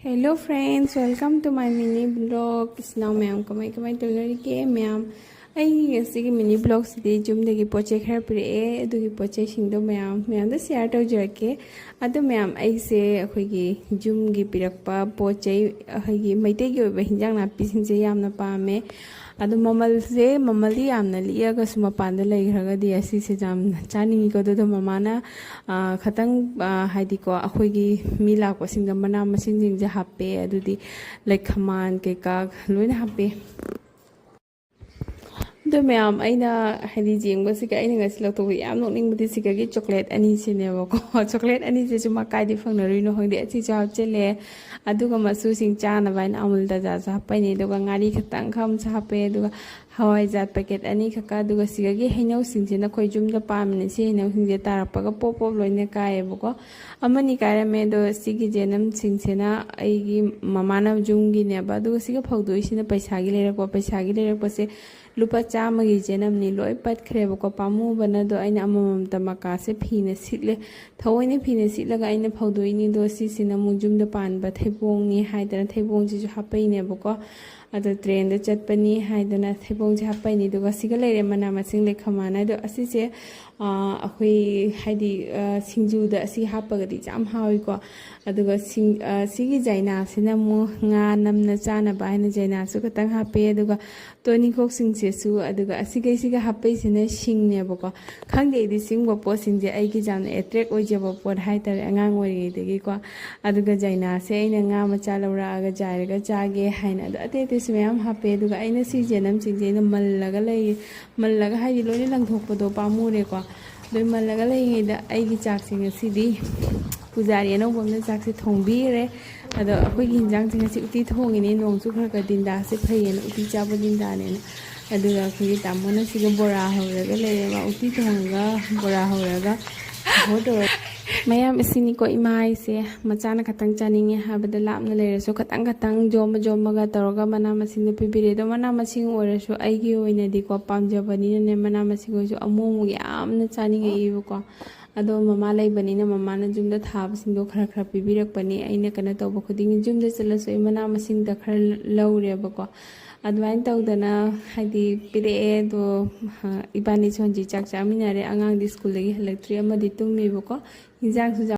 Hello friends, welcome to my mini vlog. Now ma'am kamay tolorike ma'am ai ngasi mini vlog sidi jumdagi poche khara pire adugi poche singdo ma'am da share tawjarake adu ma'am ai se akhoi jumgi pirakpa poche akhoi maitei gi oiba hinjang napi singse yamna pame adu mamali yamna liyaga suma panda leigragadi asi se jam chaningi ko do mamana khatang haidi ko akhoi gi mi lakwa singda mana masing jing ja happe adudi like khaman ke ka loina happe do ma'am aina hadi jingba sika aina ngasi lakto yam nokning budi sika gi chocolate ani sineba ko chocolate ani je suma kai di phangna rino hongde achi chaw chele aduga masu sing chana bain amul da ja ja pai ni doga ngari khatang kham cha happe aduga hawai jat packet ani khaka aduga sika gi hainau sing je na khoi jum da pamne si hainau sing je tarappa ga pop pop loine kai bo ko amani kai me do sigi jenam sing sena ai gi mamana jum gi ne ba aduga sika phaudo isina paisa gi lerak pa se lupa chama gi jenam ni loi pat khreba ko pamu bana do aina amamam tamaka se phine sitle thawoine phine sitlaga aina phaudoi ni do si sina mujum da pan ba thebong ni haidana thebong ji hapai ne bako ado train da chatpani haidana thebong ji hapai ni do siga leire mana masing le khamana do asi se akhoi haidi singju da si hapagadi jam hawi ko aduga sigi jaina sina mu nga namna chana ba haina jaina su katang hape aduga toni khok sing se su aduga asiga hapai sina sing ne bako khangde idi sing bo po sing je ai gi jam attract oi je bo por hai tar angang oi de gi ko aduga jaina se aina nga macha laura aga jairaga jage haina adu ate su mayam hape aduga aina si jenam sing je na mallaga haidi loine langthok do pamure ko doi mallaga lei da ai gi chak sing sidi pujari no bomna chak se thongbire ado akhoi gi hinjang sing si uti thongini nong chu khara ka dinda se phayen uti chaba dinda ne aduga akhoi tamona siga bora horaga lewa uti thonga bora horaga hodo mayam isini ko imai se machana khatang chaninge habada lapna lereso khatang joma ga toroga mana masing de pibire do mana masing oreso aigi oina di ko pamjabani ne mana masing oiso amomu yamna chaninge ibu ko ado mama leibani na mama na jumda thab sing do khara pibirak pani aina kana to ba khuding jumda chalaso mana masing da khara laure ba ko adwain tawdana haidi pire do ibani chonji chak chaminare angang di school lagi electric amadi tumi ba ko hinjang